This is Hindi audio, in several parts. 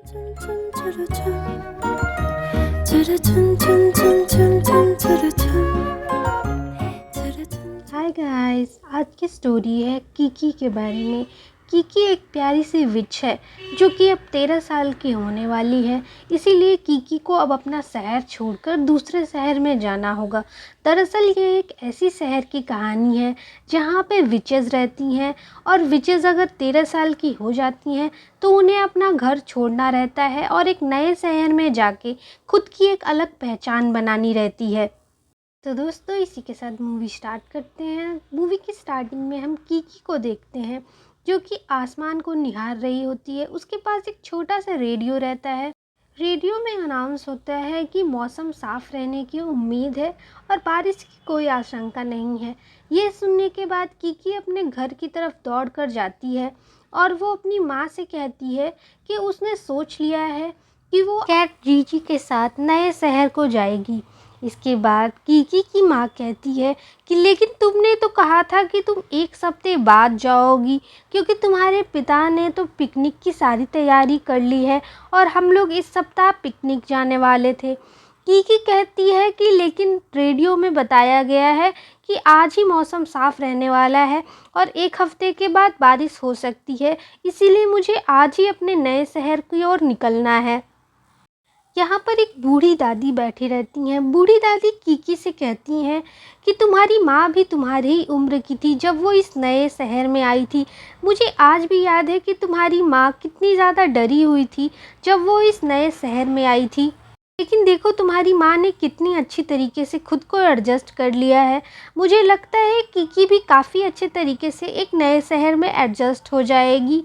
हाय गाइस, आज की स्टोरी है कीकी के बारे में। कीकी एक प्यारी सी विच है जो कि अब 13 साल की होने वाली है। इसीलिए कीकी को अब अपना शहर छोड़कर दूसरे शहर में जाना होगा। दरअसल ये एक ऐसी शहर की कहानी है जहाँ पे विचेस रहती हैं और विचेस अगर 13 साल की हो जाती हैं तो उन्हें अपना घर छोड़ना रहता है और एक नए शहर में जाके खुद की एक अलग पहचान बनानी रहती है। तो दोस्तों, इसी के साथ मूवी स्टार्ट करते हैं। मूवी की स्टार्टिंग में हम कीकी को देखते हैं जो कि आसमान को निहार रही होती है। उसके पास एक छोटा सा रेडियो रहता है। रेडियो में अनाउंस होता है कि मौसम साफ रहने की उम्मीद है और बारिश की कोई आशंका नहीं है। ये सुनने के बाद कीकी अपने घर की तरफ दौड़ कर जाती है और वो अपनी माँ से कहती है कि उसने सोच लिया है कि वो कैट जीजी के साथ नए शहर को जाएगी। इसके बाद कीकी की माँ कहती है कि लेकिन तुमने तो कहा था कि तुम एक हफ्ते बाद जाओगी, क्योंकि तुम्हारे पिता ने तो पिकनिक की सारी तैयारी कर ली है और हम लोग इस सप्ताह पिकनिक जाने वाले थे। कीकी कहती है कि लेकिन रेडियो में बताया गया है कि आज ही मौसम साफ रहने वाला है और एक हफ्ते के बाद बारिश हो सकती है, इसीलिए मुझे आज ही अपने नए शहर की ओर निकलना है। यहाँ पर एक बूढ़ी दादी बैठी रहती हैं। बूढ़ी दादी कीकी से कहती हैं कि तुम्हारी माँ भी तुम्हारी ही उम्र की थी जब वो इस नए शहर में आई थी। मुझे आज भी याद है कि तुम्हारी माँ कितनी ज़्यादा डरी हुई थी जब वो इस नए शहर में आई थी। लेकिन देखो, तुम्हारी माँ ने कितनी अच्छी तरीके से खुद को एडजस्ट कर लिया है। मुझे लगता है कीकी भी काफ़ी अच्छे तरीके से एक नए शहर में एडजस्ट हो जाएगी।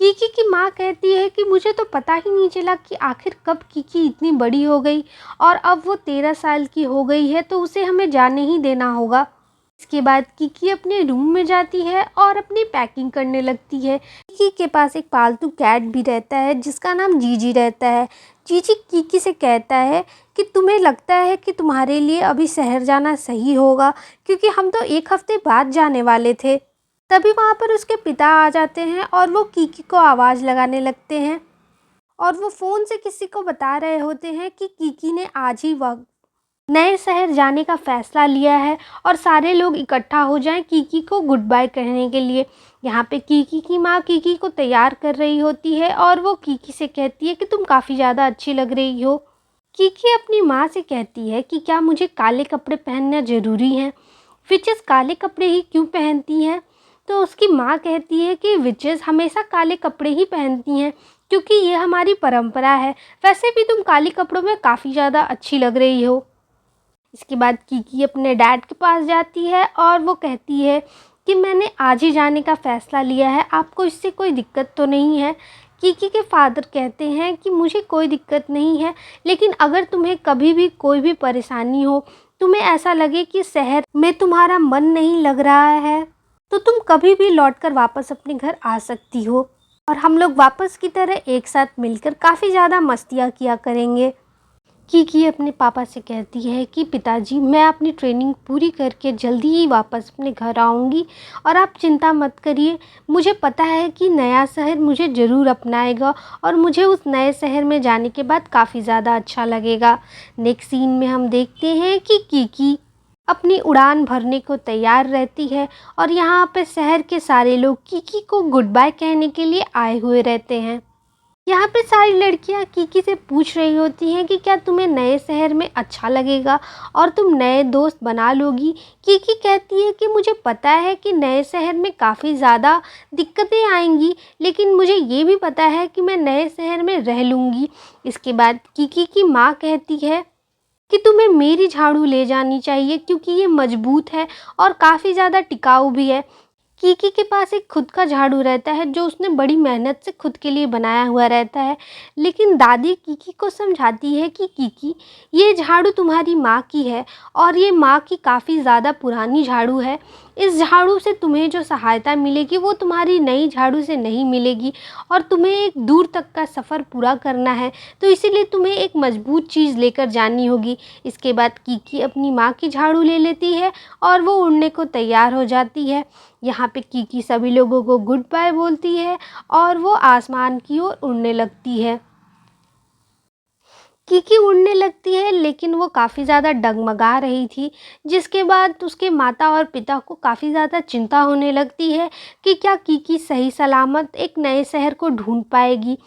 कीकी की माँ कहती है कि मुझे तो पता ही नहीं चला कि आखिर कब कीकी इतनी बड़ी हो गई और अब वो 13 साल की हो गई है, तो उसे हमें जाने ही देना होगा। इसके बाद कीकी अपने रूम में जाती है और अपनी पैकिंग करने लगती है। कीकी के पास एक पालतू कैट भी रहता है जिसका नाम जीजी रहता है। जीजी कीकी से कहता है कि तुम्हें लगता है कि तुम्हारे लिए अभी शहर जाना सही होगा, क्योंकि हम तो एक हफ्ते बाद जाने वाले थे। तभी वहाँ पर उसके पिता आ जाते हैं और वो कीकी को आवाज़ लगाने लगते हैं और वो फ़ोन से किसी को बता रहे होते हैं कि कीकी ने आज ही वक्त नए शहर जाने का फ़ैसला लिया है और सारे लोग इकट्ठा हो जाएं कीकी को गुड बाय कहने के लिए। यहाँ पे कीकी की माँ कीकी को तैयार कर रही होती है और वो कीकी से कहती है कि तुम काफ़ी ज़्यादा अच्छी लग रही हो। कीकी अपनी माँ से कहती है कि क्या मुझे काले कपड़े पहनना ज़रूरी है? विचेस काले कपड़े ही क्यों पहनती हैं? तो उसकी माँ कहती है कि विचेस हमेशा काले कपड़े ही पहनती हैं क्योंकि ये हमारी परंपरा है। वैसे भी तुम काले कपड़ों में काफ़ी ज़्यादा अच्छी लग रही हो। इसके बाद कीकी अपने डैड के पास जाती है और वो कहती है कि मैंने आज ही जाने का फ़ैसला लिया है, आपको इससे कोई दिक्कत तो नहीं है? कीकी के फादर कहते हैं कि मुझे कोई दिक्कत नहीं है, लेकिन अगर तुम्हें कभी भी कोई भी परेशानी हो, तुम्हें ऐसा लगे कि शहर में तुम्हारा मन नहीं लग रहा है, तो तुम कभी भी लौटकर वापस अपने घर आ सकती हो और हम लोग वापस की तरह एक साथ मिलकर काफ़ी ज़्यादा मस्तियाँ किया करेंगे। कीकी अपने पापा से कहती है कि पिताजी, मैं अपनी ट्रेनिंग पूरी करके जल्दी ही वापस अपने घर आऊँगी और आप चिंता मत करिए। मुझे पता है कि नया शहर मुझे ज़रूर अपनाएगा और मुझे उस नए शहर में जाने के बाद काफ़ी ज़्यादा अच्छा लगेगा। नेक्स्ट सीन में हम देखते हैं कि कीकी अपनी उड़ान भरने को तैयार रहती है और यहाँ पे शहर के सारे लोग कीकी को गुड बाय कहने के लिए आए हुए रहते हैं। यहाँ पे सारी लड़कियाँ कीकी से पूछ रही होती हैं कि क्या तुम्हें नए शहर में अच्छा लगेगा और तुम नए दोस्त बना लोगी? कीकी कहती है कि मुझे पता है कि नए शहर में काफ़ी ज़्यादा दिक्कतें आएंगी, लेकिन मुझे ये भी पता है कि मैं नए शहर में रह लूँगी। इसके बाद कीकी की माँ कहती है कि तुम्हें मेरी झाड़ू ले जानी चाहिए क्योंकि ये मजबूत है और काफ़ी ज़्यादा टिकाऊ भी है। कीकी के पास एक खुद का झाड़ू रहता है जो उसने बड़ी मेहनत से खुद के लिए बनाया हुआ रहता है, लेकिन दादी कीकी को समझाती है कि कीकी, ये झाड़ू तुम्हारी माँ की है और ये माँ की काफ़ी ज़्यादा पुरानी झाड़ू है। इस झाड़ू से तुम्हें जो सहायता मिलेगी वो तुम्हारी नई झाड़ू से नहीं मिलेगी और तुम्हें एक दूर तक का सफ़र पूरा करना है, तो इसीलिए तुम्हें एक मजबूत चीज़ लेकर जानी होगी। इसके बाद कीकी अपनी माँ की झाड़ू ले लेती है और वो उड़ने को तैयार हो जाती है। यहाँ पे कीकी सभी लोगों को गुड बाय बोलती है और वो आसमान की ओर उड़ने लगती है। कीकी उड़ने लगती है, लेकिन वो काफ़ी ज़्यादा डगमगा रही थी, जिसके बाद उसके माता और पिता को काफ़ी ज़्यादा चिंता होने लगती है कि क्या कीकी सही सलामत एक नए शहर को ढूँढ पाएगी।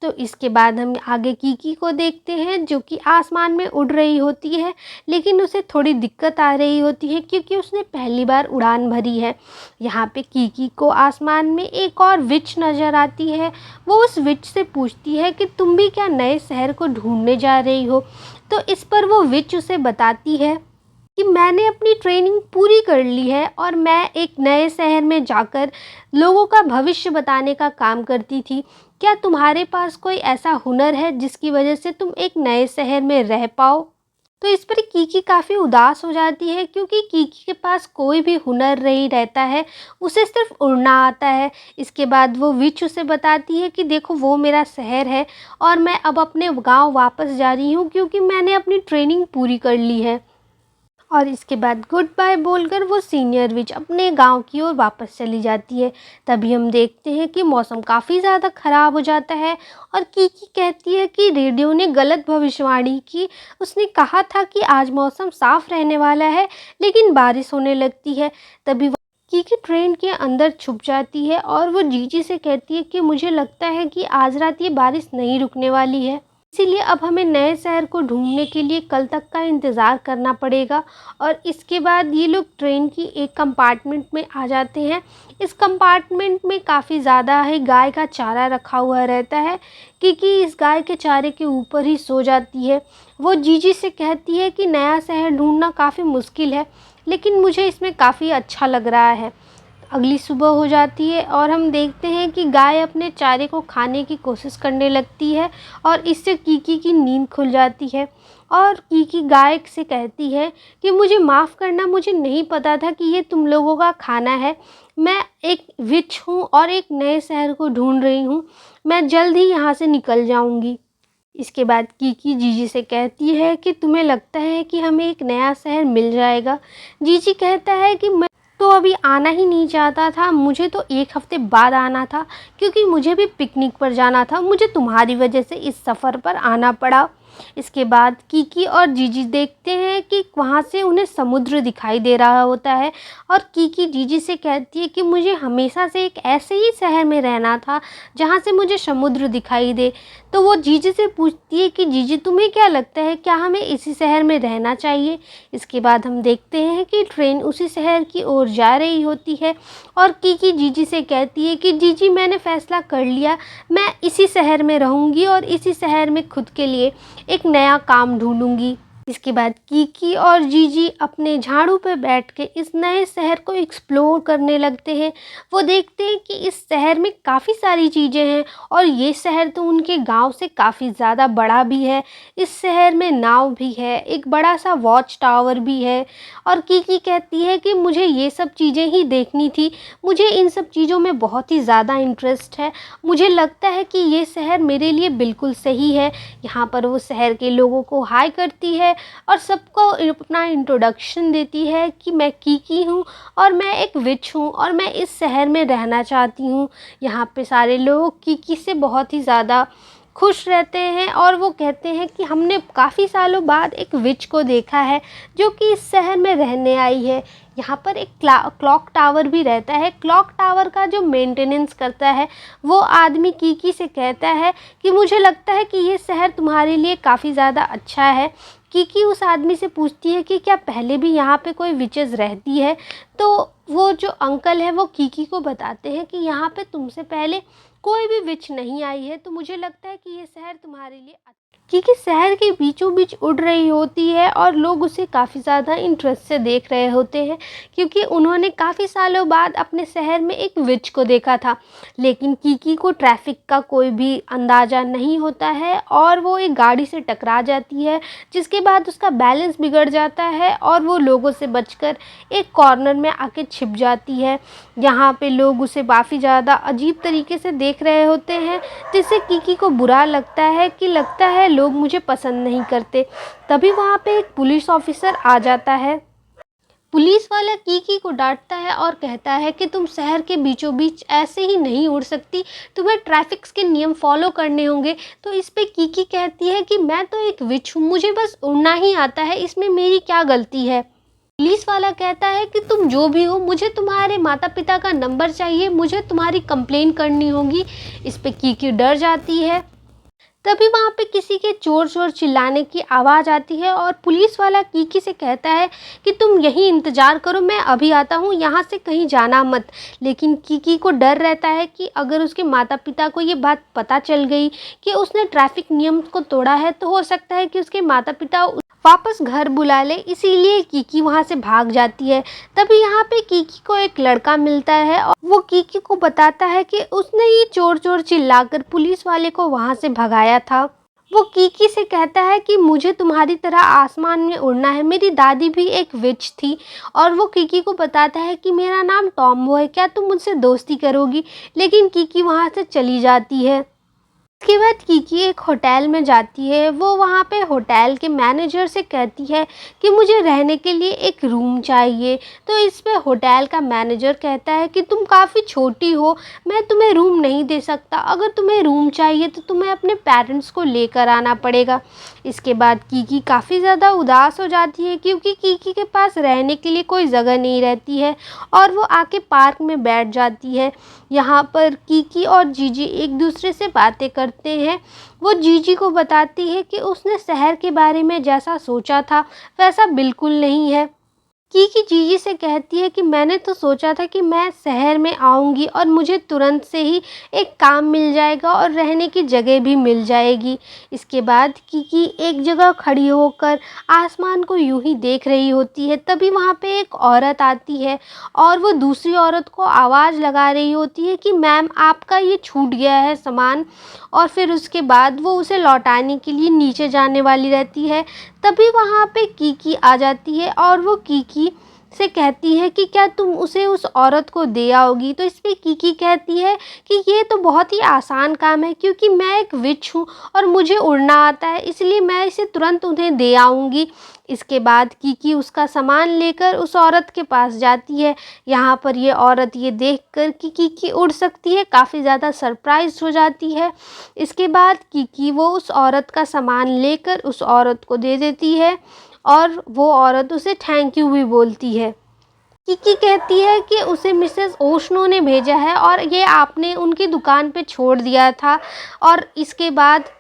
तो इसके बाद हम आगे कीकी को देखते हैं, जो कि आसमान में उड़ रही होती है, लेकिन उसे थोड़ी दिक्कत आ रही होती है क्योंकि उसने पहली बार उड़ान भरी है। यहाँ पे कीकी को आसमान में एक और विच नज़र आती है। वो उस विच से पूछती है कि तुम भी क्या नए शहर को ढूँढने जा रही हो? तो इस पर वो विच उसे बताती है कि मैंने अपनी ट्रेनिंग पूरी कर ली है और मैं एक नए शहर में जाकर लोगों का भविष्य बताने का काम करती थी। क्या तुम्हारे पास कोई ऐसा हुनर है जिसकी वजह से तुम एक नए शहर में रह पाओ? तो इस पर कीकी काफ़ी उदास हो जाती है क्योंकि कीकी के पास कोई भी हुनर नहीं रहता है, उसे सिर्फ उड़ना आता है। इसके बाद वो विच उसे बताती है कि देखो वो मेरा शहर है और मैं अब अपने गांव वापस जा रही हूँ क्योंकि मैंने अपनी ट्रेनिंग पूरी कर ली है। और इसके बाद गुड बाय बोलकर वो सीनियर विच अपने गांव की ओर वापस चली जाती है। तभी हम देखते हैं कि मौसम काफ़ी ज़्यादा ख़राब हो जाता है और कीकी कहती है कि रेडियो ने गलत भविष्यवाणी की। उसने कहा था कि आज मौसम साफ़ रहने वाला है, लेकिन बारिश होने लगती है। तभी कीकी ट्रेन के अंदर छुप जाती है और वो जीजी से कहती है कि मुझे लगता है कि आज रात ये बारिश नहीं रुकने वाली है, इसीलिए अब हमें नए शहर को ढूंढने के लिए कल तक का इंतज़ार करना पड़ेगा। और इसके बाद ये लोग ट्रेन की एक कंपार्टमेंट में आ जाते हैं। इस कंपार्टमेंट में काफ़ी ज़्यादा है गाय का चारा रखा हुआ रहता है। क्योंकि इस गाय के चारे के ऊपर ही सो जाती है। वो जीजी से कहती है कि नया शहर ढूंढना काफ़ी मुश्किल है, लेकिन मुझे इसमें काफ़ी अच्छा लग रहा है। अगली सुबह हो जाती है और हम देखते हैं कि गाय अपने चारे को खाने की कोशिश करने लगती है और इससे कीकी की नींद खुल जाती है। और कीकी गाय से कहती है कि मुझे माफ़ करना, मुझे नहीं पता था कि ये तुम लोगों का खाना है। मैं एक विच हूँ और एक नए शहर को ढूंढ रही हूँ। मैं जल्द ही यहाँ से निकल जाऊँगी। इसके बाद कीकी जीजी से कहती है कि तुम्हें लगता है कि हमें एक नया शहर मिल जाएगा? जीजी कहता है कि मैं तो अभी आना ही नहीं चाहता था, मुझे तो एक हफ्ते बाद आना था क्योंकि मुझे भी पिकनिक पर जाना था। मुझे तुम्हारी वजह से इस सफ़र पर आना पड़ा। इसके बाद कीकी और जीजी देखते हैं कि वहाँ से उन्हें समुद्र दिखाई दे रहा होता है और कीकी जीजी से कहती है कि मुझे हमेशा से एक ऐसे ही शहर में रहना था जहाँ से मुझे समुद्र दिखाई दे। तो वो जीजी से पूछती है कि जीजी तुम्हें क्या लगता है, क्या हमें इसी शहर में रहना चाहिए? इसके बाद हम देखते हैं कि ट्रेन उसी शहर की ओर जा रही होती है और कीकी जीजी से कहती है कि जीजी मैंने फ़ैसला कर लिया, मैं इसी शहर में रहूँगी और इसी शहर में खुद के लिए एक नया काम ढूंढूंगी। इसके बाद कीकी और जीजी अपने झाड़ू पे बैठ के इस नए शहर को एक्सप्लोर करने लगते हैं। वो देखते हैं कि इस शहर में काफ़ी सारी चीज़ें हैं और ये शहर तो उनके गांव से काफ़ी ज़्यादा बड़ा भी है। इस शहर में नाव भी है, एक बड़ा सा वॉच टावर भी है। और कीकी कहती है कि मुझे ये सब चीज़ें ही देखनी थी, मुझे इन सब चीज़ों में बहुत ही ज़्यादा इंटरेस्ट है। मुझे लगता है कि ये शहर मेरे लिए बिल्कुल सही है। यहाँ पर वो शहर के लोगों को हाय करती है और सबको अपना इंट्रोडक्शन देती है कि मैं कीकी हूँ और मैं एक विच हूँ और मैं इस शहर में रहना चाहती हूँ। यहाँ पे सारे लोग कीकी से बहुत ही ज़्यादा खुश रहते हैं और वो कहते हैं कि हमने काफ़ी सालों बाद एक विच को देखा है जो कि इस शहर में रहने आई है। यहाँ पर एक क्लॉक टावर भी रहता है। क्लॉक टावर का जो मेंटेनेंस करता है वो आदमी कीकी से कहता है कि मुझे लगता है कि ये शहर तुम्हारे लिए काफ़ी ज़्यादा अच्छा है। कीकी उस आदमी से पूछती है कि क्या पहले भी यहाँ पे कोई विचेस रहती है? तो वो जो अंकल है वो कीकी को बताते हैं कि यहाँ पे तुमसे पहले कोई भी विच नहीं आई है, तो मुझे लगता है कि ये शहर तुम्हारे लिए क्योंकि शहर के बीचों बीच उड़ रही होती है और लोग उसे काफ़ी ज़्यादा इंटरेस्ट से देख रहे होते हैं क्योंकि उन्होंने काफ़ी सालों बाद अपने शहर में एक विच को देखा था। लेकिन कीकी को ट्रैफिक का कोई भी अंदाज़ा नहीं होता है और वो एक गाड़ी से टकरा जाती है, जिसके बाद उसका बैलेंस बिगड़ जाता है और वो लोगों से बचकर एक कॉर्नर में आके छिप जाती है। यहाँ पे लोग उसे काफ़ी ज़्यादा अजीब तरीके से देख रहे होते हैं, जिससे कीकी को बुरा लगता है कि लगता है लोग मुझे पसंद नहीं करते। तभी वहाँ पे एक पुलिस ऑफिसर आ जाता है। पुलिस वाला कीकी को डांटता है और कहता है कि तुम शहर के बीचों बीच ऐसे ही नहीं उड़ सकती, तुम्हें ट्रैफिक्स के नियम फॉलो करने होंगे। तो इस पे कीकी कहती है कि मैं तो एक विच हूँ, मुझे बस उड़ना ही आता है, इसमें मेरी क्या गलती है। पुलिस वाला कहता है कि तुम जो भी हो, मुझे तुम्हारे माता पिता का नंबर चाहिए, मुझे तुम्हारी कंप्लेन करनी होगी। इस पे कीकी डर जाती है। तभी वहाँ पे किसी के जोर जोर चिल्लाने की आवाज़ आती है और पुलिस वाला कीकी से कहता है कि तुम यहीं इंतज़ार करो, मैं अभी आता हूँ, यहाँ से कहीं जाना मत। लेकिन कीकी को डर रहता है कि अगर उसके माता पिता को ये बात पता चल गई कि उसने ट्रैफिक नियम को तोड़ा है, तो हो सकता है कि उसके माता पिता वापस घर बुला ले, इसीलिए कीकी वहाँ से भाग जाती है। तभी यहाँ पे कीकी को एक लड़का मिलता है और वो कीकी को बताता है कि उसने ही चोर चोर चिल्लाकर पुलिस वाले को वहाँ से भगाया था। वो कीकी से कहता है कि मुझे तुम्हारी तरह आसमान में उड़ना है, मेरी दादी भी एक विच थी। और वो कीकी को बताता है कि मेरा नाम टॉम्बो है, क्या तुम मुझसे दोस्ती करोगी। लेकिन कीकी वहाँ से चली जाती है। उसके बाद कीकी एक होटल में जाती है। वो वहाँ पे होटल के मैनेजर से कहती है कि मुझे रहने के लिए एक रूम चाहिए। तो इस पे होटल का मैनेजर कहता है कि तुम काफ़ी छोटी हो, मैं तुम्हें रूम नहीं दे सकता, अगर तुम्हें रूम चाहिए तो तुम्हें अपने पेरेंट्स को लेकर आना पड़ेगा। इसके बाद कीकी काफ़ी ज़्यादा उदास हो जाती है क्योंकि कीकी के पास रहने के लिए कोई जगह नहीं रहती है और वो आके पार्क में बैठ जाती है। यहाँ पर कीकी और जीजी एक दूसरे से बातें करते हैं। वो जीजी को बताती है कि उसने शहर के बारे में जैसा सोचा था वैसा बिल्कुल नहीं है। कीकी जीजी से कहती है कि मैंने तो सोचा था कि मैं शहर में आऊँगी और मुझे तुरंत से ही एक काम मिल जाएगा और रहने की जगह भी मिल जाएगी। इसके बाद कीकी एक जगह खड़ी होकर आसमान को यूं ही देख रही होती है। तभी वहाँ पे एक औरत आती है और वो दूसरी औरत को आवाज़ लगा रही होती है कि मैम आपका ये छूट गया है सामान। और फिर उसके बाद वो उसे लौटाने के लिए नीचे जाने वाली रहती है। तभी वहाँ पे कीकी आ जाती है और वो कीकी से कहती है कि क्या तुम उसे उस औरत को दे आओगी। तो इस पे कीकी कहती है कि ये तो बहुत ही आसान काम है क्योंकि मैं एक विच हूँ और मुझे उड़ना आता है, इसलिए मैं इसे तुरंत उन्हें दे आऊँगी। इसके बाद कीकी उसका सामान लेकर उस औरत के पास जाती है। यहाँ पर ये औरत ये देखकर कि कीकी उड़ सकती है काफ़ी ज़्यादा सरप्राइज हो जाती है। इसके बाद कीकी वो उस औरत का सामान लेकर उस औरत को दे देती है और वो औरत उसे थैंक यू भी बोलती है। कीकी कहती है कि उसे मिसेस ओशनो ने भेजा है और ये आपने उनकी दुकान पे छोड़ दिया था। और इसके बाद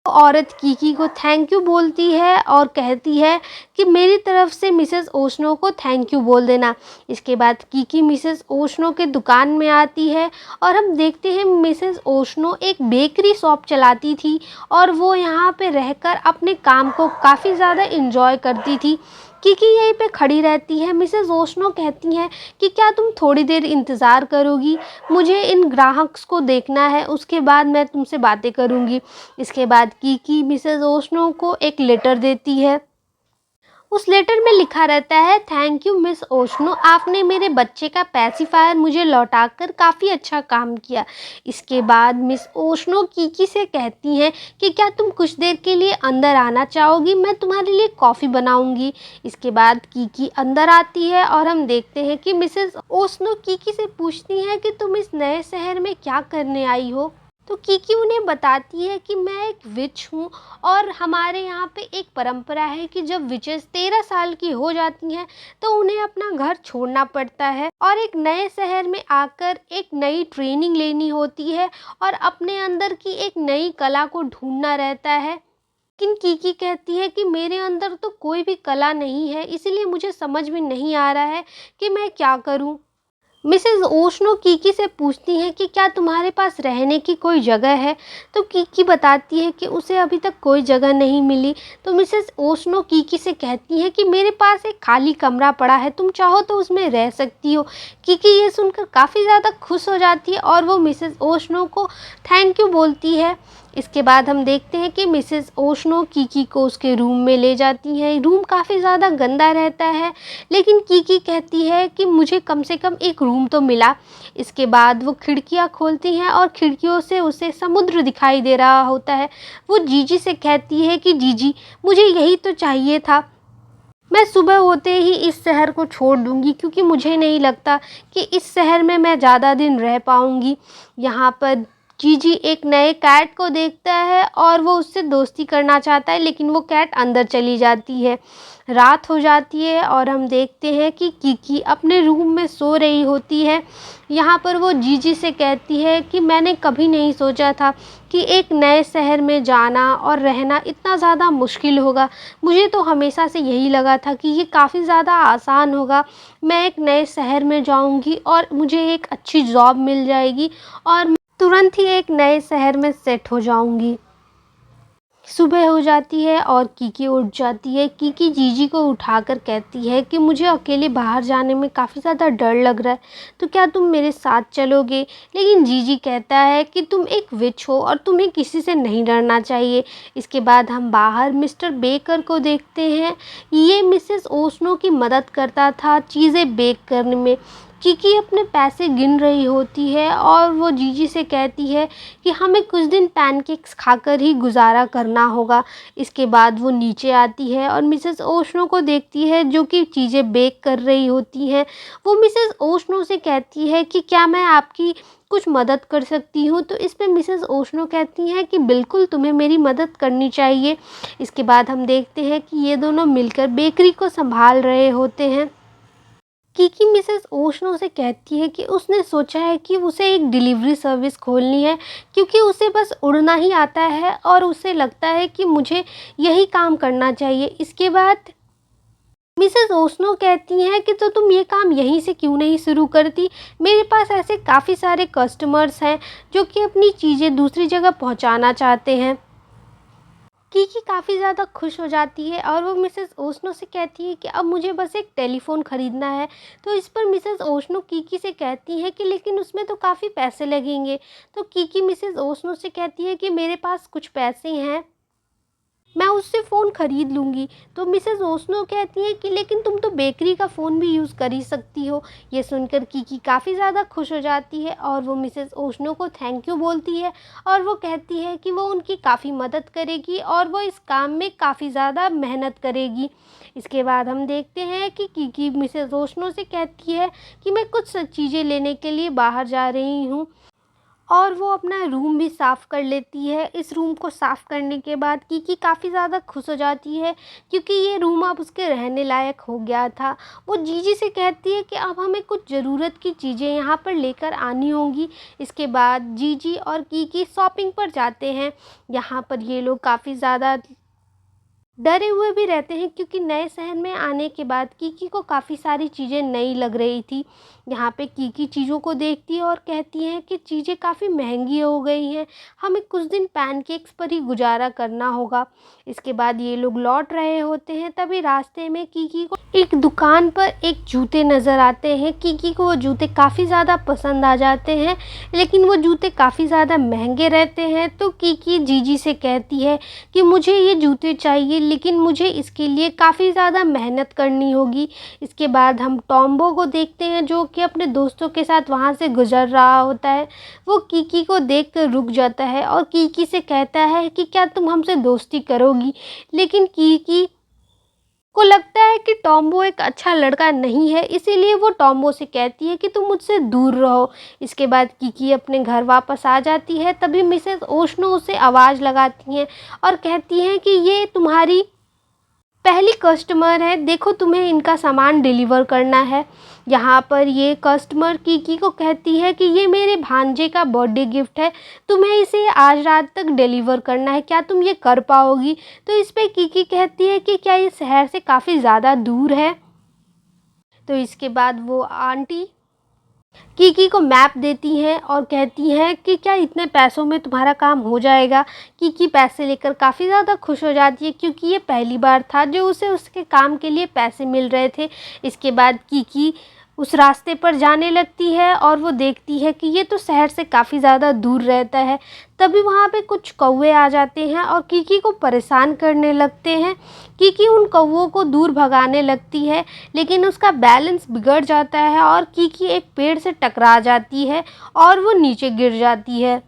औरत कीकी को थैंक यू बोलती है और कहती है कि मेरी तरफ से मिसेस ओशनो को थैंक यू बोल देना। इसके बाद कीकी मिसेस ओशनो के दुकान में आती है और हम देखते हैं मिसेस ओशनो एक बेकरी शॉप चलाती थी और वो यहाँ पे रहकर अपने काम को काफ़ी ज़्यादा इंजॉय करती थी। कीकी यहीं पे खड़ी रहती है। मिसेस ओशनो कहती हैं कि क्या तुम थोड़ी देर इंतज़ार करोगी, मुझे इन ग्राहक्स को देखना है, उसके बाद मैं तुमसे बातें करूँगी। इसके बाद कीकी मिसेस ओशनो को एक लेटर देती है। उस लेटर में लिखा रहता है थैंक यू मिस ओशनो, आपने मेरे बच्चे का पैसिफायर मुझे लौटाकर काफ़ी अच्छा काम किया। इसके बाद मिस ओशनो कीकी से कहती हैं कि क्या तुम कुछ देर के लिए अंदर आना चाहोगी, मैं तुम्हारे लिए कॉफ़ी बनाऊंगी। इसके बाद कीकी अंदर आती है और हम देखते हैं कि मिसेस ओशनो कीकी से पूछती हैं कि तुम इस नए शहर में क्या करने आई हो। तो कीकी उन्हें बताती है कि मैं एक विच हूँ और हमारे यहाँ पे एक परंपरा है कि जब विचेस 13 साल की हो जाती हैं तो उन्हें अपना घर छोड़ना पड़ता है और एक नए शहर में आकर एक नई ट्रेनिंग लेनी होती है और अपने अंदर की एक नई कला को ढूंढना रहता है। लेकिन कीकी कहती है कि मेरे अंदर तो कोई भी कला नहीं है, इसलिए मुझे समझ में नहीं आ रहा है कि मैं क्या करूँ। मिसेस ओशनो कीकी से पूछती हैं कि क्या तुम्हारे पास रहने की कोई जगह है। तो कीकी बताती है कि उसे अभी तक कोई जगह नहीं मिली। तो मिसेस ओशनो कीकी से कहती हैं कि मेरे पास एक खाली कमरा पड़ा है, तुम चाहो तो उसमें रह सकती हो। कीकी ये सुनकर काफ़ी ज़्यादा खुश हो जाती है और वो मिसेस ओशनो को थैंक यू बोलती है। इसके बाद हम देखते हैं कि मिसेस ओशनो कीकी को उसके रूम में ले जाती हैं। रूम काफ़ी ज़्यादा गंदा रहता है लेकिन कीकी कहती है कि मुझे कम से कम एक रूम तो मिला। इसके बाद वो खिड़कियाँ खोलती हैं और खिड़कियों से उसे समुद्र दिखाई दे रहा होता है। वो जीजी से कहती है कि जीजी मुझे यही तो चाहिए था। मैं सुबह होते ही इस शहर को छोड़ दूँगी, क्योंकि मुझे नहीं लगता कि इस शहर में मैं ज़्यादा दिन रह पाऊँगी। यहाँ पर जीजी एक नए कैट को देखता है और वो उससे दोस्ती करना चाहता है, लेकिन वो कैट अंदर चली जाती है। रात हो जाती है और हम देखते हैं कि कीकी अपने रूम में सो रही होती है। यहाँ पर वो जीजी से कहती है कि मैंने कभी नहीं सोचा था कि एक नए शहर में जाना और रहना इतना ज़्यादा मुश्किल होगा। मुझे तो हमेशा से यही लगा था कि ये काफ़ी ज़्यादा आसान होगा। मैं एक नए शहर में जाऊँगी और मुझे एक अच्छी जॉब मिल जाएगी और मैं तुरंत ही एक नए शहर में सेट हो जाऊँगी। सुबह हो जाती है और कीकी उठ जाती है। कीकी जीजी को उठाकर कहती है कि मुझे अकेले बाहर जाने में काफ़ी ज़्यादा डर लग रहा है, तो क्या तुम मेरे साथ चलोगे? लेकिन जीजी कहता है कि तुम एक विच हो और तुम्हें किसी से नहीं डरना चाहिए। इसके बाद हम बाहर मिस्टर बेकर को देखते हैं। ये मिसेस ओस्नो की मदद करता था चीज़ें बेक करने में। कीकी अपने पैसे गिन रही होती है और वो जीजी से कहती है कि हमें कुछ दिन पैनकेक्स खाकर ही गुज़ारा करना होगा। इसके बाद वो नीचे आती है और मिसेस ओशनो को देखती है जो कि चीज़ें बेक कर रही होती हैं। वो मिसेस ओशनो से कहती है कि क्या मैं आपकी कुछ मदद कर सकती हूँ? तो इस पे मिसेस ओशनो कहती हैं कि बिल्कुल तुम्हें मेरी मदद करनी चाहिए। इसके बाद हम देखते हैं कि ये दोनों मिलकर बेकरी को संभाल रहे होते हैं। कीकी मिसेस ओशनो से कहती है कि उसने सोचा है कि उसे एक डिलीवरी सर्विस खोलनी है, क्योंकि उसे बस उड़ना ही आता है और उसे लगता है कि मुझे यही काम करना चाहिए। इसके बाद मिसेस ओशनो कहती हैं कि तो तुम ये काम यहीं से क्यों नहीं शुरू करती? मेरे पास ऐसे काफ़ी सारे कस्टमर्स हैं जो कि अपनी चीज़ें दूसरी जगह पहुंचाना चाहते हैं। कीकी काफ़ी ज़्यादा खुश हो जाती है और वो मिसेस ओशनो से कहती है कि अब मुझे बस एक टेलीफ़ोन ख़रीदना है। तो इस पर मिसेस ओशनो कीकी से कहती हैं कि लेकिन उसमें तो काफ़ी पैसे लगेंगे। तो कीकी मिसेस ओशनो से कहती है कि मेरे पास कुछ पैसे हैं, मैं उससे फ़ोन ख़रीद लूँगी। तो मिसेस ओशनो कहती हैं कि लेकिन तुम तो बेकरी का फ़ोन भी यूज़ कर ही सकती हो। ये सुनकर कीकी काफ़ी ज़्यादा खुश हो जाती है और वो मिसेस ओशनो को थैंक यू बोलती है और वो कहती है कि वो उनकी काफ़ी मदद करेगी और वो इस काम में काफ़ी ज़्यादा मेहनत करेगी। इसके बाद हम देखते हैं कि कीकी मिसेस ओशनो से कहती है कि मैं कुछ चीज़ें लेने के लिए बाहर जा रही हूँ और वो अपना रूम भी साफ़ कर लेती है। इस रूम को साफ़ करने के बाद कीकी काफ़ी ज़्यादा खुश हो जाती है, क्योंकि ये रूम अब उसके रहने लायक हो गया था। वो जीजी से कहती है कि अब हमें कुछ ज़रूरत की चीज़ें यहाँ पर लेकर आनी होंगी। इसके बाद जीजी और कीकी शॉपिंग पर जाते हैं। यहाँ पर ये लोग काफ़ी ज़्यादा डरे हुए भी रहते हैं, क्योंकि नए शहर में आने के बाद कीकी को काफ़ी सारी चीज़ें नई लग रही थी। यहाँ पे कीकी चीज़ों को देखती है और कहती हैं कि चीज़ें काफ़ी महंगी हो गई हैं, हमें कुछ दिन पैनकेक्स पर ही गुजारा करना होगा। इसके बाद ये लोग लौट रहे होते हैं, तभी रास्ते में कीकी को एक दुकान पर एक जूते नज़र आते हैं। कीकी को वो जूते काफ़ी ज़्यादा पसंद आ जाते हैं, लेकिन वो जूते काफ़ी ज़्यादा महंगे रहते हैं। तो कीकी जीजी से कहती है कि मुझे ये जूते चाहिए, लेकिन मुझे इसके लिए काफ़ी ज़्यादा मेहनत करनी होगी। इसके बाद हम टॉम्बो को देखते हैं जो कि अपने दोस्तों के साथ वहाँ से गुज़र रहा होता है। वो कीकी को देखकर रुक जाता है और कीकी से कहता है कि क्या तुम हमसे दोस्ती करोगी? लेकिन कीकी को लगता है कि टॉम्बो एक अच्छा लड़का नहीं है, इसीलिए वो टॉम्बो से कहती है कि तुम मुझसे दूर रहो। इसके बाद कीकी अपने घर वापस आ जाती है। तभी मिसेस ओशनो उसे आवाज़ लगाती हैं और कहती हैं कि ये तुम्हारी पहली कस्टमर है, देखो तुम्हें इनका सामान डिलीवर करना है। यहाँ पर ये कस्टमर कीकी को कहती है कि ये मेरे भांजे का बर्थडे गिफ्ट है, तुम्हें इसे आज रात तक डिलीवर करना है, क्या तुम ये कर पाओगी? तो इस पे कीकी कहती है कि क्या ये शहर से काफ़ी ज़्यादा दूर है? तो इसके बाद वो आंटी कीकी को मैप देती हैं और कहती हैं कि क्या इतने पैसों में तुम्हारा काम हो जाएगा? कीकी पैसे लेकर काफ़ी ज़्यादा खुश हो जाती है, क्योंकि ये पहली बार था जो उसे उसके काम के लिए पैसे मिल रहे थे। इसके बाद कीकी उस रास्ते पर जाने लगती है और वो देखती है कि ये तो शहर से काफ़ी ज़्यादा दूर रहता है। तभी वहाँ पे कुछ कौवे आ जाते हैं और कीकी को परेशान करने लगते हैं। कीकी उन कौवों को दूर भगाने लगती है, लेकिन उसका बैलेंस बिगड़ जाता है और कीकी एक पेड़ से टकरा जाती है और वो नीचे गिर जाती है।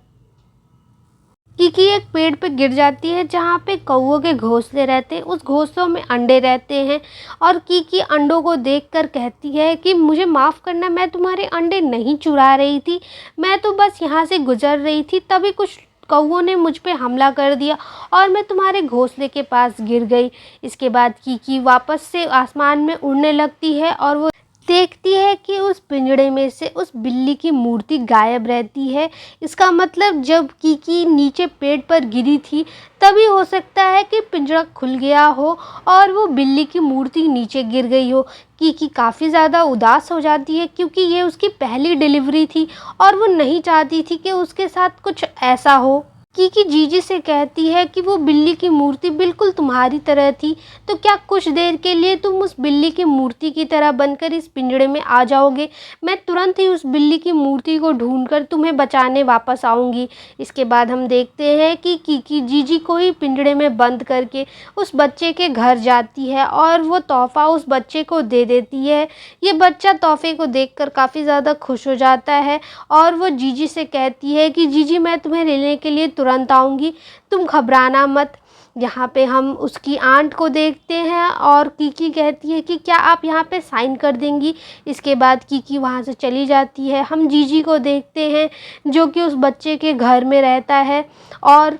कीकी एक पेड़ पे गिर जाती है जहाँ पे कौवों के घोंसले रहते हैं। उस घोंसलों में अंडे रहते हैं और कीकी अंडों को देखकर कहती है कि मुझे माफ़ करना, मैं तुम्हारे अंडे नहीं चुरा रही थी, मैं तो बस यहाँ से गुजर रही थी, तभी कुछ कौवों ने मुझ पे हमला कर दिया और मैं तुम्हारे घोंसले के पास गिर गई। इसके बाद कीकी वापस से आसमान में उड़ने लगती है और वो देखती है कि उस पिंजड़े में से उस बिल्ली की मूर्ति गायब रहती है। इसका मतलब जब कीकी नीचे पेड़ पर गिरी थी तभी हो सकता है कि पिंजरा खुल गया हो और वो बिल्ली की मूर्ति नीचे गिर गई हो। कीकी काफ़ी ज़्यादा उदास हो जाती है क्योंकि ये उसकी पहली डिलीवरी थी और वो नहीं चाहती थी कि उसके साथ कुछ ऐसा हो। कीकी जीजी से कहती है कि वो बिल्ली की मूर्ति बिल्कुल तुम्हारी तरह थी, तो क्या कुछ देर के लिए तुम उस बिल्ली की मूर्ति की तरह बनकर इस पिंजड़े में आ जाओगे? मैं तुरंत ही उस बिल्ली की मूर्ति को ढूंढकर तुम्हें बचाने वापस आऊँगी। इसके बाद हम देखते हैं कि कीकी जीजी को ही पिंजड़े में बंद करके उस बच्चे के घर जाती है और वो तोहफ़ा उस बच्चे को दे देती है। ये बच्चा तोहफ़े को देखकर काफ़ी ज़्यादा खुश हो जाता है और वो जीजी से कहती है कि जीजी, मैं तुम्हें लेने के लिए तुरंत आऊँगी, तुम घबराना मत। यहाँ पे हम उसकी आंट को देखते हैं और कीकी कहती है कि क्या आप यहाँ पे साइन कर देंगी। इसके बाद कीकी वहाँ से चली जाती है। हम जीजी को देखते हैं जो कि उस बच्चे के घर में रहता है और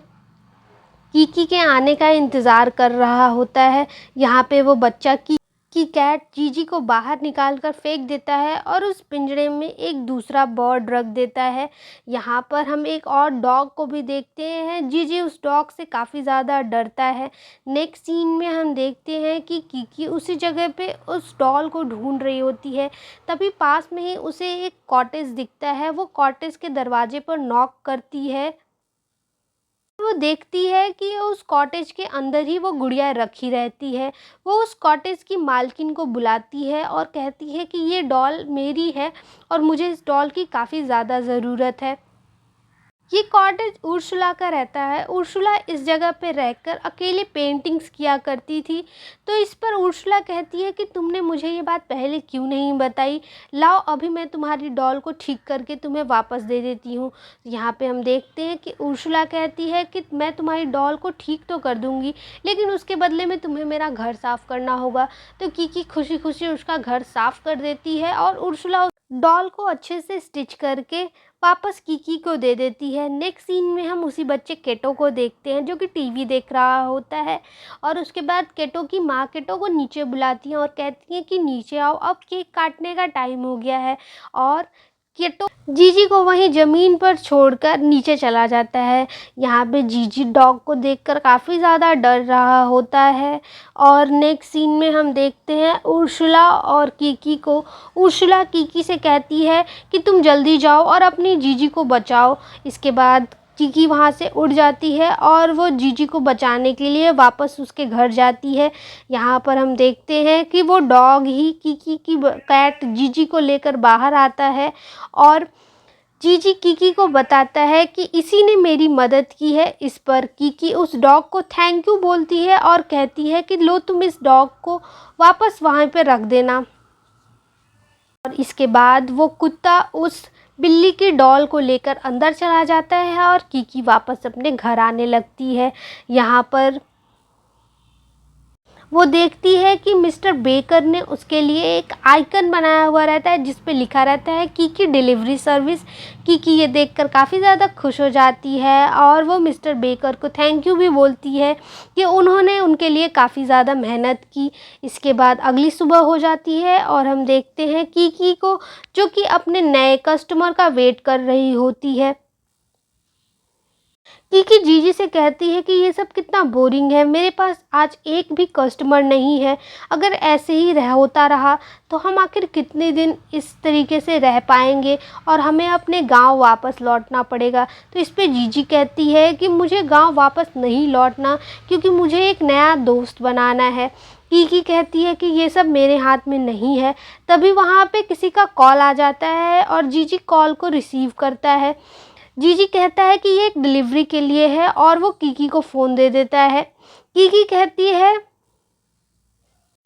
कीकी के आने का इंतज़ार कर रहा होता है। यहाँ पे वो बच्चा की कैट जीजी को बाहर निकाल कर फेंक देता है और उस पिंजरे में एक दूसरा बर्ड रख देता है। यहाँ पर हम एक और डॉग को भी देखते हैं। जीजी उस डॉग से काफ़ी ज़्यादा डरता है। नेक्स्ट सीन में हम देखते हैं कि कीकी उसी जगह पे उस डॉल को ढूंढ रही होती है। तभी पास में ही उसे एक कॉटेज दिखता है। वो कॉटेज के दरवाजे पर नॉक करती है। वो देखती है कि उस कॉटेज के अंदर ही वो गुड़िया रखी रहती है। वो उस कॉटेज की मालकिन को बुलाती है और कहती है कि ये डॉल मेरी है और मुझे इस डॉल की काफ़ी ज़्यादा ज़रूरत है। ये कॉटेज उर्सुला का रहता है। उर्सुला इस जगह पे रहकर अकेले पेंटिंग्स किया करती थी। तो इस पर उर्सुला कहती है कि तुमने मुझे ये बात पहले क्यों नहीं बताई? लाओ अभी मैं तुम्हारी डॉल को ठीक करके तुम्हें वापस दे देती हूँ। यहाँ पे हम देखते हैं कि उर्सुला कहती है कि मैं तुम्हारी डॉल को ठीक तो कर दूँगी, लेकिन उसके बदले में तुम्हें मेरा घर साफ़ करना होगा। तो कीकी खुशी खुशी उसका घर साफ़ कर देती है और उर्सुला डॉल को अच्छे से स्टिच करके वापस कीकी को दे देती है। नेक्स्ट सीन में हम उसी बच्चे केटो को देखते हैं जो कि टीवी देख रहा होता है और उसके बाद केटो की माँ केटो को नीचे बुलाती है और कहती है कि नीचे आओ, अब केक काटने का टाइम हो गया है। और केटो जीजी को वहीं ज़मीन पर छोड़कर नीचे चला जाता है। यहाँ पे जीजी डॉग को देखकर काफ़ी ज़्यादा डर रहा होता है और नेक्स्ट सीन में हम देखते हैं उर्सुला और कीकी को। उर्सुला कीकी से कहती है कि तुम जल्दी जाओ और अपनी जीजी को बचाओ। इसके बाद कीकी वहाँ से उड़ जाती है और वो जीजी को बचाने के लिए वापस उसके घर जाती है। यहाँ पर हम देखते हैं कि वो डॉग ही कीकी की कैट जीजी को लेकर बाहर आता है और जीजी कीकी को बताता है कि इसी ने मेरी मदद की है। इस पर कीकी उस डॉग को थैंक यू बोलती है और कहती है कि लो तुम इस डॉग को वापस वहाँ पे रख देना। और इसके बाद वो कुत्ता उस बिल्ली की डॉल को लेकर अंदर चला जाता है और कीकी वापस अपने घर आने लगती है। यहाँ पर वो देखती है कि मिस्टर बेकर ने उसके लिए एक आइकन बनाया हुआ रहता है जिस पे लिखा रहता है कीकी डिलीवरी सर्विस। कीकी ये देखकर काफ़ी ज़्यादा खुश हो जाती है और वो मिस्टर बेकर को थैंक यू भी बोलती है कि उन्होंने उनके लिए काफ़ी ज़्यादा मेहनत की। इसके बाद अगली सुबह हो जाती है और हम देखते हैं कीकी को जो कि अपने नए कस्टमर का वेट कर रही होती है। कीकी जीजी से कहती है कि ये सब कितना बोरिंग है, मेरे पास आज एक भी कस्टमर नहीं है। अगर ऐसे ही होता रहा तो हम आखिर कितने दिन इस तरीके से रह पाएंगे और हमें अपने गांव वापस लौटना पड़ेगा। तो इस पे जीजी कहती है कि मुझे गांव वापस नहीं लौटना क्योंकि मुझे एक नया दोस्त बनाना है। कीकी कहती है कि ये सब मेरे हाथ में नहीं है। तभी वहाँ पे किसी का कॉल आ जाता है और जीजी कॉल को रिसीव करता है। जीजी कहता है कि ये एक डिलीवरी के लिए है और वो कीकी को फ़ोन दे देता है। कीकी कहती है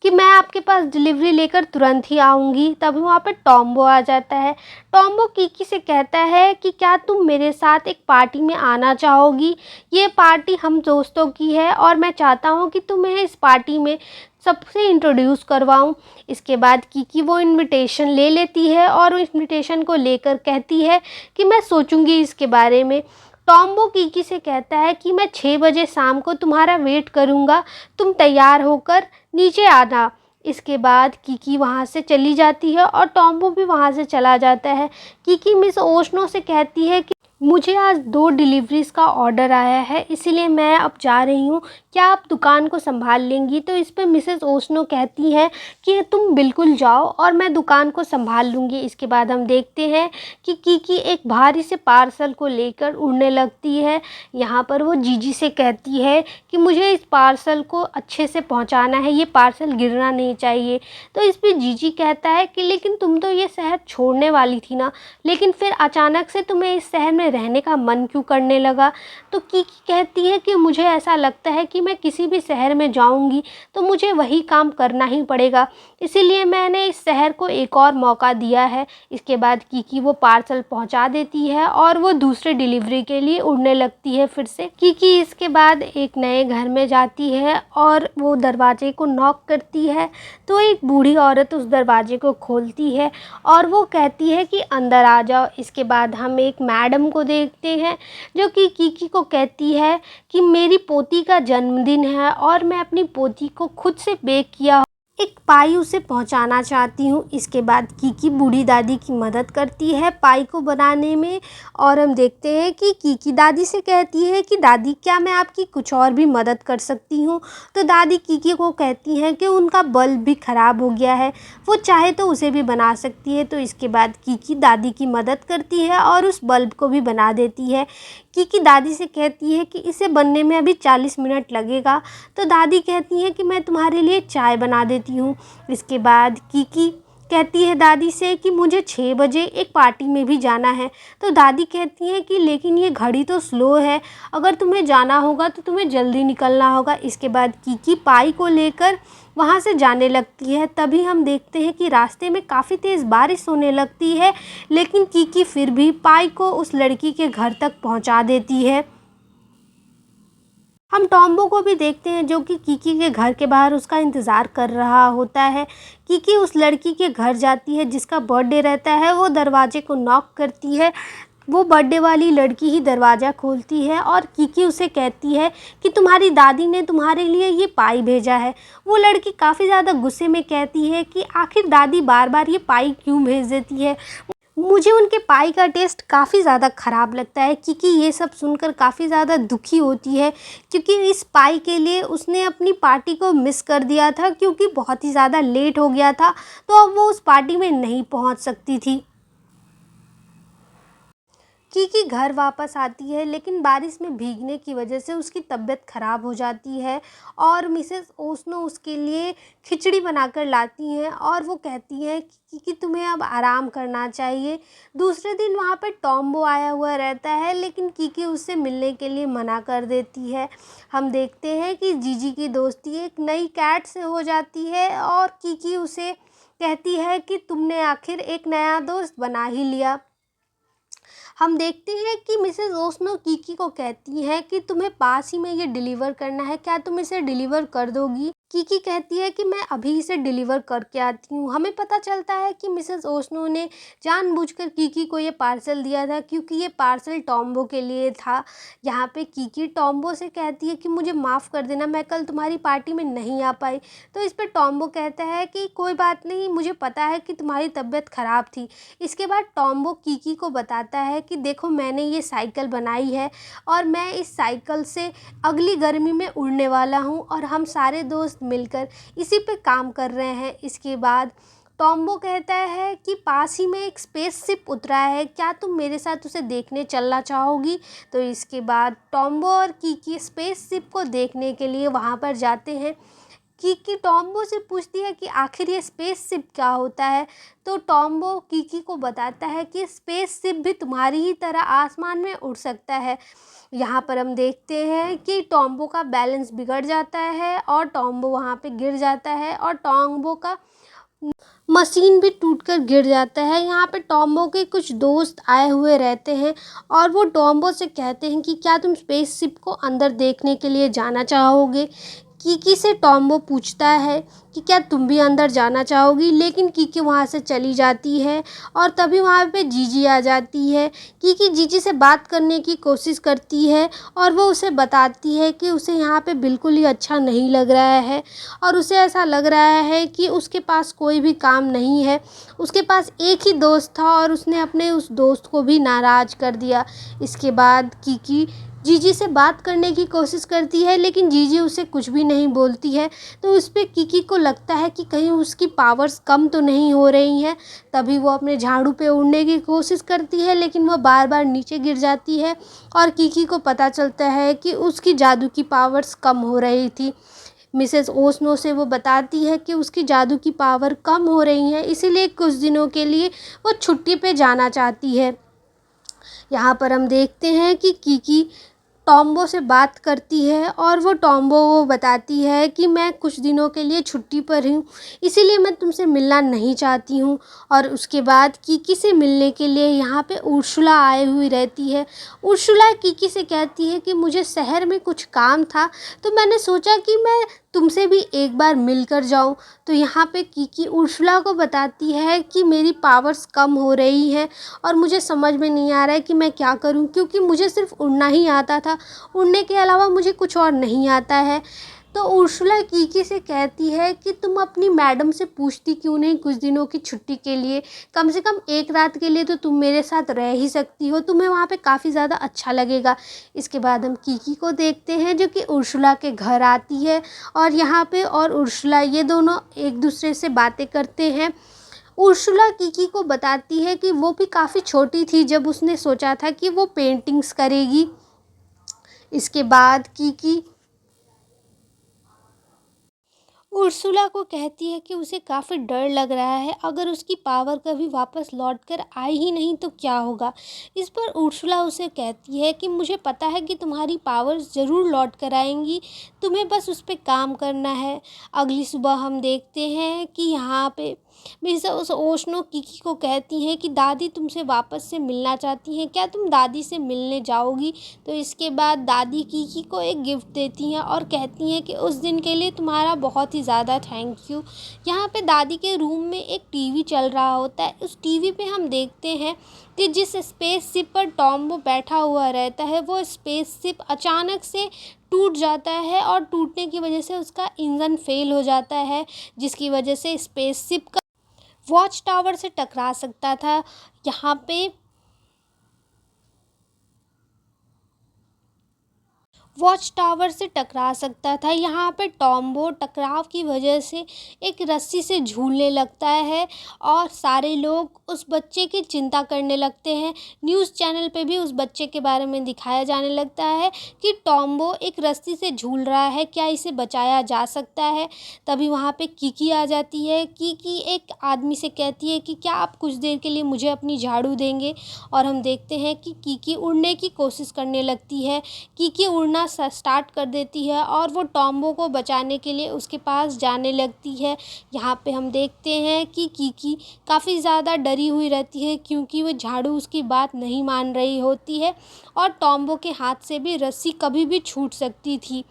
कि मैं आपके पास डिलीवरी लेकर तुरंत ही आऊँगी। तभी वहाँ पे टॉम्बो आ जाता है। टॉम्बो कीकी से कहता है कि क्या तुम मेरे साथ एक पार्टी में आना चाहोगी? ये पार्टी हम दोस्तों की है और मैं चाहता हूँ कि तुम्हें इस पार्टी में सबसे इंट्रोड्यूस करवाऊँ। इसके बाद कीकी वो इनविटेशन ले लेती है और इनविटेशन को लेकर कहती है कि मैं सोचूंगी इसके बारे में। टॉम्बो कीकी से कहता है कि मैं 6 बजे शाम को तुम्हारा वेट करूँगा, तुम तैयार होकर नीचे आना। इसके बाद कीकी वहाँ से चली जाती है और टॉम्बो भी वहाँ से चला जाता है। कीकी मिस ओशनो से कहती है कि मुझे आज 2 डिलीवरीज़ का ऑर्डर आया है, इसीलिए मैं अब जा रही हूँ, क्या आप दुकान को संभाल लेंगी? तो इस पे मिसेस ओशनो कहती हैं कि तुम बिल्कुल जाओ और मैं दुकान को संभाल लूँगी। इसके बाद हम देखते हैं कि कीकी एक भारी से पार्सल को लेकर उड़ने लगती है। यहाँ पर वो जीजी से कहती है कि मुझे इस पार्सल को अच्छे से पहुँचाना है, ये पार्सल गिरना नहीं चाहिए। तो इस पे जीजी कहता है कि लेकिन तुम तो ये शहर छोड़ने वाली थी ना, लेकिन फिर अचानक से तुम्हें इस शहर में रहने का मन क्यों करने लगा? तो कीकी कहती है कि मुझे ऐसा लगता है कि मैं किसी भी शहर में जाऊंगी तो मुझे वही काम करना ही पड़ेगा, इसीलिए मैंने इस शहर को एक और मौका दिया है। इसके बाद कीकी वो पार्सल पहुंचा देती है और वो दूसरे डिलीवरी के लिए उड़ने लगती है फिर से। कीकी इसके बाद एक नए घर में जाती है और वो दरवाजे को नॉक करती है तो एक बूढ़ी औरत उस दरवाजे को खोलती है और वो कहती है कि अंदर आ जाओ। इसके बाद हम एक मैडम को देखते हैं जो कि कीकी को कहती है कि मेरी पोती का जन्मदिन है और मैं अपनी पोती को खुद से बेक किया एक पाई उसे पहुंचाना चाहती हूँ। इसके बाद कीकी बूढ़ी दादी की मदद करती है पाई को बनाने में और हम देखते हैं कि कीकी दादी से कहती है कि दादी क्या मैं आपकी कुछ और भी मदद कर सकती हूँ? तो दादी कीकी को कहती हैं कि उनका बल्ब भी ख़राब हो गया है, वो चाहे तो उसे भी बना सकती है। तो इसके बाद कीकी दादी की मदद करती है और उस बल्ब को भी बना देती है। कीकी दादी से कहती है कि इसे बनने में अभी 40 मिनट लगेगा। तो दादी कहती हैं कि मैं तुम्हारे लिए चाय बना देती हूँ। इसके बाद कीकी कहती है दादी से कि मुझे 6 बजे एक पार्टी में भी जाना है। तो दादी कहती हैं कि लेकिन ये घड़ी तो स्लो है, अगर तुम्हें जाना होगा तो तुम्हें जल्दी निकलना होगा। इसके बाद कीकी पाई को लेकर वहाँ से जाने लगती है। तभी हम देखते हैं कि रास्ते में काफ़ी तेज़ बारिश होने लगती है, लेकिन कीकी फिर भी पाई को उस लड़की के घर तक पहुँचा देती है। हम टॉम्बो को भी देखते हैं जो कि कीकी के घर के बाहर उसका इंतज़ार कर रहा होता है। कीकी उस लड़की के घर जाती है जिसका बर्थडे रहता है, वो दरवाजे को नॉक करती है। वो बर्थडे वाली लड़की ही दरवाज़ा खोलती है और कीकी उसे कहती है कि तुम्हारी दादी ने तुम्हारे लिए ये पाई भेजा है। वो लड़की काफ़ी ज़्यादा गुस्से में कहती है कि आखिर दादी बार बार ये पाई क्यों भेज देती है, मुझे उनके पाई का टेस्ट काफ़ी ज़्यादा ख़राब लगता है। क्योंकि ये सब सुनकर काफ़ी ज़्यादा दुखी होती है क्योंकि इस पाई के लिए उसने अपनी पार्टी को मिस कर दिया था क्योंकि बहुत ही ज़्यादा लेट हो गया था, तो अब वो उस पार्टी में नहीं पहुंच सकती थी। कीकी घर वापस आती है लेकिन बारिश में भीगने की वजह से उसकी तबीयत ख़राब हो जाती है और मिसेस ओशनो उसके लिए खिचड़ी बनाकर लाती हैं और वो कहती हैं कि कीकी तुम्हें अब आराम करना चाहिए। दूसरे दिन वहाँ पे टॉम्बो आया हुआ रहता है लेकिन कीकी उससे मिलने के लिए मना कर देती है। हम देखते हैं कि जीजी की दोस्ती एक नई कैट से हो जाती है और कीकी उसे कहती है कि तुमने आखिर एक नया दोस्त बना ही लिया। हम देखते हैं कि मिसेस ओशनो कीकी को कहती हैं कि तुम्हें पास ही में ये डिलीवर करना है, क्या तुम इसे डिलीवर कर दोगी? कीकी कहती है कि मैं अभी इसे डिलीवर करके आती हूँ। हमें पता चलता है कि मिसेस ओशनो ने जानबूझकर कीकी को ये पार्सल दिया था क्योंकि ये पार्सल टॉम्बो के लिए था। यहाँ पे कीकी टॉम्बो से कहती है कि मुझे माफ़ कर देना, मैं कल तुम्हारी पार्टी में नहीं आ पाई। तो इस पर टॉम्बो कहता है कि कोई बात नहीं, मुझे पता है कि तुम्हारी तबीयत ख़राब थी। इसके बाद टॉम्बो कीकी को बताता है कि देखो मैंने ये साइकिल बनाई है और मैं इस साइकिल से अगली गर्मी में उड़ने वाला हूँ और हम सारे दोस्त मिलकर इसी पे काम कर रहे हैं। इसके बाद टॉम्बो कहता है कि पास ही में एक स्पेसशिप उतरा है, क्या तुम मेरे साथ उसे देखने चलना चाहोगी? तो इसके बाद टॉम्बो और कीकी स्पेसशिप को देखने के लिए वहाँ पर जाते हैं। कीकी टॉम्बो से पूछती है कि आखिर ये स्पेसशिप क्या होता है। तो टॉम्बो कीकी को बताता है कि स्पेसशिप भी तुम्हारी ही तरह आसमान में उड़ सकता है। यहाँ पर हम देखते हैं कि टॉम्बो का बैलेंस बिगड़ जाता है और टॉम्बो वहाँ पे गिर जाता है और टॉम्बो का मशीन भी टूटकर गिर जाता है। यहाँ पे टॉम्बो के कुछ दोस्त आए हुए रहते हैं और वो टॉम्बो से कहते हैं कि क्या तुम स्पेसशिप को अंदर देखने के लिए जाना चाहोगे। कीकी से टॉम्बो पूछता है कि क्या तुम भी अंदर जाना चाहोगी, लेकिन कीकी वहाँ से चली जाती है और तभी वहाँ पे जीजी आ जाती है। कीकी जीजी से बात करने की कोशिश करती है और वो उसे बताती है कि उसे यहाँ पे बिल्कुल ही अच्छा नहीं लग रहा है और उसे ऐसा लग रहा है कि उसके पास कोई भी काम नहीं है। उसके पास एक ही दोस्त था और उसने अपने उस दोस्त को भी नाराज़ कर दिया। इसके बाद कीकी जीजी से बात करने की कोशिश करती है, लेकिन जीजी उसे कुछ भी नहीं बोलती है। तो उस पे कीकी को लगता है कि कहीं उसकी पावर्स कम तो नहीं हो रही हैं। तभी वो अपने झाड़ू पे उड़ने की कोशिश करती है, लेकिन वो बार बार नीचे गिर जाती है और कीकी को पता चलता है कि उसकी जादू की पावर्स कम हो रही थी। मिसेस ओस्नो से वो बताती है कि उसकी जादू की पावर कम हो रही है, इसीलिए कुछ दिनों के लिए वो छुट्टी पे जाना चाहती है। यहाँ पर हम देखते हैं कि कीकी टॉम्बो से बात करती है और वो टॉम्बो को बताती है कि मैं कुछ दिनों के लिए छुट्टी पर हूँ, इसीलिए मैं तुमसे मिलना नहीं चाहती हूँ। और उसके बाद कीकी से मिलने के लिए यहाँ पे उर्सुला आई हुई रहती है। उर्सुला कीकी से कहती है कि मुझे शहर में कुछ काम था, तो मैंने सोचा कि मैं तुमसे भी एक बार मिलकर जाऊँ। तो यहाँ पे कीकी उर्सुला को बताती है कि मेरी पावर्स कम हो रही हैं और मुझे समझ में नहीं आ रहा है कि मैं क्या करूं, क्योंकि मुझे सिर्फ उड़ना ही आता था, उड़ने के अलावा मुझे कुछ और नहीं आता है। तो उर्सुला कीकी से कहती है कि तुम अपनी मैडम से पूछती क्यों नहीं कुछ दिनों की छुट्टी के लिए, कम से कम एक रात के लिए तो तुम मेरे साथ रह ही सकती हो, तुम्हें वहाँ पे काफ़ी ज़्यादा अच्छा लगेगा। इसके बाद हम कीकी को देखते हैं जो कि उर्सुला के घर आती है और यहाँ पे और उर्सुला ये दोनों एक दूसरे से बातें करते हैं। उर्सुला कीकी को बताती है कि वो भी काफ़ी छोटी थी जब उसने सोचा था कि वो पेंटिंग्स करेगी। इसके बाद कीकी उर्सुला को कहती है कि उसे काफ़ी डर लग रहा है, अगर उसकी पावर कभी वापस लौट कर आई ही नहीं तो क्या होगा। इस पर उर्सुला उसे कहती है कि मुझे पता है कि तुम्हारी पावर्स ज़रूर लौट कर आएंगी, तुम्हें बस उस पर काम करना है। अगली सुबह हम देखते हैं कि यहाँ पे मिसेस ओशनो कीकी को कहती हैं कि दादी तुमसे वापस से मिलना चाहती हैं, क्या तुम दादी से मिलने जाओगी। तो इसके बाद दादी कीकी को एक गिफ्ट देती हैं और कहती हैं कि उस दिन के लिए तुम्हारा बहुत ही ज़्यादा थैंक यू। यहाँ पे दादी के रूम में एक टीवी चल रहा होता है। उस टीवी पे हम देखते हैं कि जिस स्पेसशिप पर टॉम्बो बैठा हुआ रहता है वो स्पेसशिप अचानक से टूट जाता है और टूटने की वजह से उसका इंजन फेल हो जाता है, जिसकी वजह से स्पेसशिप का वॉच टावर से टकरा सकता था। यहाँ पे वॉच टावर से टकरा सकता था। यहाँ पे टॉम्बो टकराव की वजह से एक रस्सी से झूलने लगता है और सारे लोग उस बच्चे की चिंता करने लगते हैं। न्यूज़ चैनल पे भी उस बच्चे के बारे में दिखाया जाने लगता है कि टॉम्बो एक रस्सी से झूल रहा है, क्या इसे बचाया जा सकता है। तभी वहाँ पे कीकी आ जाती है। कीकी एक आदमी से कहती है कि क्या आप कुछ देर के लिए मुझे अपनी झाड़ू देंगे, और हम देखते हैं कि कीकी उड़ने की कोशिश करने लगती है। कीकी उड़ना स्टार्ट कर देती है और वो टॉम्बो को बचाने के लिए उसके पास जाने लगती है। यहाँ पे हम देखते हैं कि कीकी काफ़ी ज़्यादा डरी हुई रहती है, क्योंकि वो झाड़ू उसकी बात नहीं मान रही होती है और टॉम्बो के हाथ से भी रस्सी कभी भी छूट सकती थी।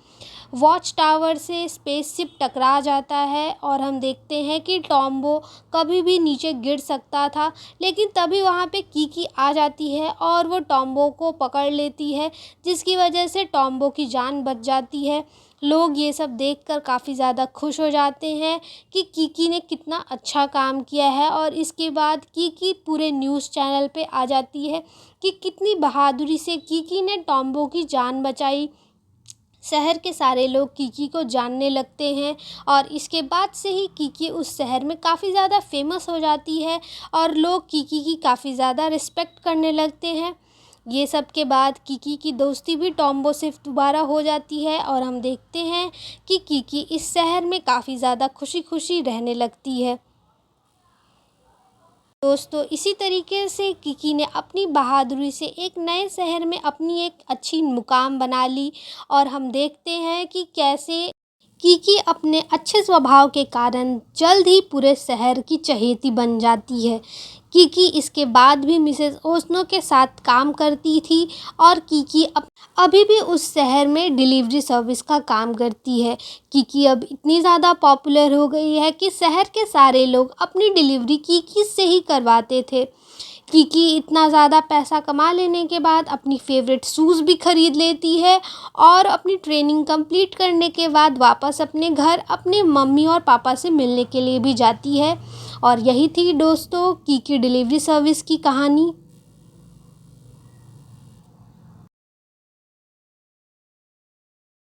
वॉच टावर से स्पेसशिप टकरा जाता है और हम देखते हैं कि टॉम्बो कभी भी नीचे गिर सकता था, लेकिन तभी वहाँ पे कीकी आ जाती है और वो टॉम्बो को पकड़ लेती है, जिसकी वजह से टॉम्बो की जान बच जाती है। लोग ये सब देखकर काफ़ी ज़्यादा खुश हो जाते हैं कि कीकी ने कितना अच्छा काम किया है, और इसके बाद कीकी पूरे न्यूज़ चैनल पे आ जाती है कि कितनी बहादुरी से कीकी ने टॉम्बो की जान बचाई। शहर के सारे लोग कीकी को जानने लगते हैं और इसके बाद से ही कीकी उस शहर में काफ़ी ज़्यादा फेमस हो जाती है और लोग कीकी की काफ़ी ज़्यादा रिस्पेक्ट करने लगते हैं। ये सब के बाद कीकी की दोस्ती भी टॉम्बो से दोबारा हो जाती है और हम देखते हैं कि कीकी इस शहर में काफ़ी ज़्यादा खुशी-खुशी रहने लगती है। दोस्तों, इसी तरीके से कीकी ने अपनी बहादुरी से एक नए शहर में अपनी एक अच्छी मुकाम बना ली और हम देखते हैं कि कैसे कीकी अपने अच्छे स्वभाव के कारण जल्द ही पूरे शहर की चहेती बन जाती है। कीकी इसके बाद भी मिसेस ओस्नो के साथ काम करती थी और कीकी अभी भी उस शहर में डिलीवरी सर्विस का काम करती है। कीकी अब इतनी ज़्यादा पॉपुलर हो गई है कि शहर के सारे लोग अपनी डिलीवरी कीकी से ही करवाते थे। कीकी इतना ज़्यादा पैसा कमा लेने के बाद अपनी फ़ेवरेट शूज़ भी ख़रीद लेती है और अपनी ट्रेनिंग कंप्लीट करने के बाद वापस अपने घर अपने मम्मी और पापा से मिलने के लिए भी जाती है। और यही थी दोस्तों कीकी डिलीवरी सर्विस की कहानी।